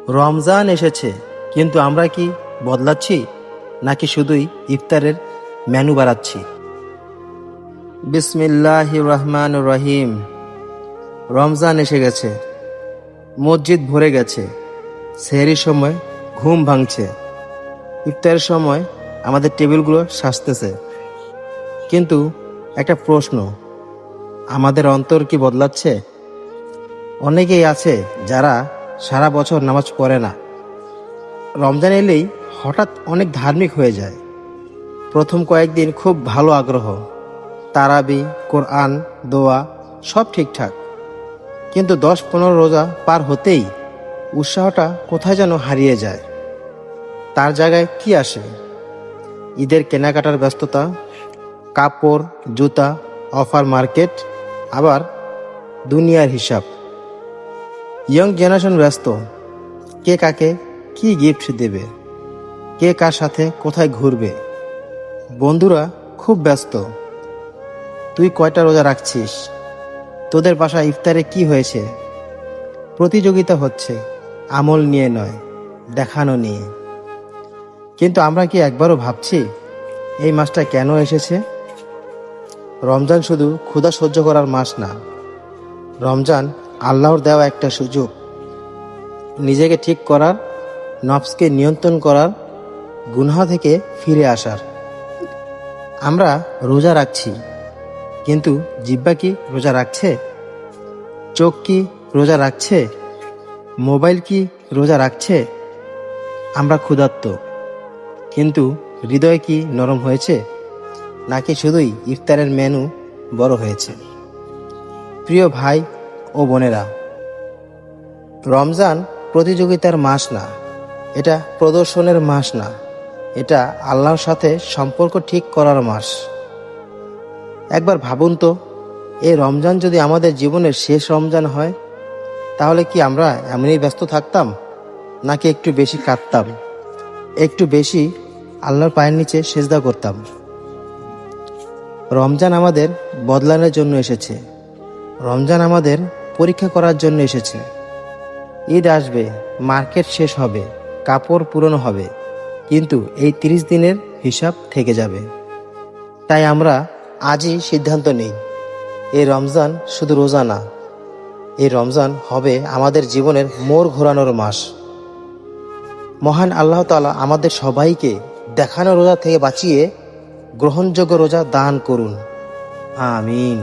রমজান এসেছে, কিন্তু আমরা কি বদলাচ্ছি নাকি শুধুই ইফতারের মেনু বাড়াচ্ছি? বিসমিল্লাহির রহমানির রহিম। রমজান এসে গেছে, মসজিদ ভরে গেছে, সেহরির সময় ঘুম ভাঙছে, ইফতারের সময় আমাদের টেবিলগুলো সাজতেছে। কিন্তু একটা প্রশ্ন, আমাদের অন্তর কি বদলাচ্ছে? অনেকেই আছে যারা সারা বছর নামাজ পড়ে না, রমজান এলেই হঠাৎ অনেক ধার্মিক হয়ে যায়। প্রথম কয়েকদিন খুব ভালো আগ্রহ, তারাবি, কোরআন, দোয়া সব ঠিকঠাক, কিন্তু 10-15 রোজা পার হতেই উৎসাহটা কোথায় যেন হারিয়ে যায়। তার জায়গায় কি আসে? ঈদের কেনাকাটার ব্যস্ততা, কাপড়, জুতা, অফার মার্কেট, আবার দুনিয়ার হিসাব। ইয়ং জেনারেশন ব্যস্ত, কে কাকে কি গিফট দেবে, কে কার সাথে কোথায় ঘুরবে। বন্ধুরা খুব ব্যস্ত, তুই কয়টা রোজা রাখছিস, তোদের বাসায় ইফতারে কি হয়েছে। প্রতিযোগিতা হচ্ছে, আমল নিয়ে নয়, দেখানো নিয়ে। কিন্তু আমরা কি একবারও ভাবছি এই মাসটা কেন এসেছে? রমজান শুধু ক্ষুধা সহ্য করার মাস না, রমজান আল্লাহর দেওয়া একটা সুযোগ, নিজেকে ঠিক করার, নফসকে নিয়ন্ত্রণ করার, গুনাহ থেকে ফিরে আসার। আমরা রোজা রাখছি, কিন্তু জিহ্বা কি রোজা রাখছে? চোখ কি রোজা রাখছে? মোবাইল কি রোজা রাখছে? আমরা ক্ষুধার্ত, কিন্তু হৃদয় কি নরম হয়েছে, নাকি শুধুই ইফতারের মেনু বড় হয়েছে? প্রিয় ভাই ও বোনেরা, রমজান প্রতিযোগিতার মাস না, এটা প্রদর্শনের মাস না, এটা আল্লাহর সাথে সম্পর্ক ঠিক করার মাস। একবার ভাবুন তো, এই রমজান যদি আমাদের জীবনের শেষ রমজান হয়, তাহলে কি আমরা এমনই ব্যস্ত থাকতাম, নাকি একটু বেশি কাঁদতাম, একটু বেশি আল্লাহর পায়ের নিচে সেজদা করতাম? রমজান আমাদের বদলানোর জন্য এসেছে, রমজান আমাদের পরীক্ষা করার জন্য এসেছে। ঈদ আসবে, মার্কেট শেষ হবে, কাপড় পুরনো হবে, কিন্তু এই 30 দিনের হিসাব থেকে যাবে। তাই আমরা আজই সিদ্ধান্ত নেই, এই রমজান শুধু রোজা না, এই রমজান হবে আমাদের জীবনের মোড় ঘোরানোর মাস। মহান আল্লাহ তাআলা আমাদের সবাইকে দেখানো রোজা থেকে বাঁচিয়ে গ্রহণযোগ্য রোজা দান করুন। আমিন।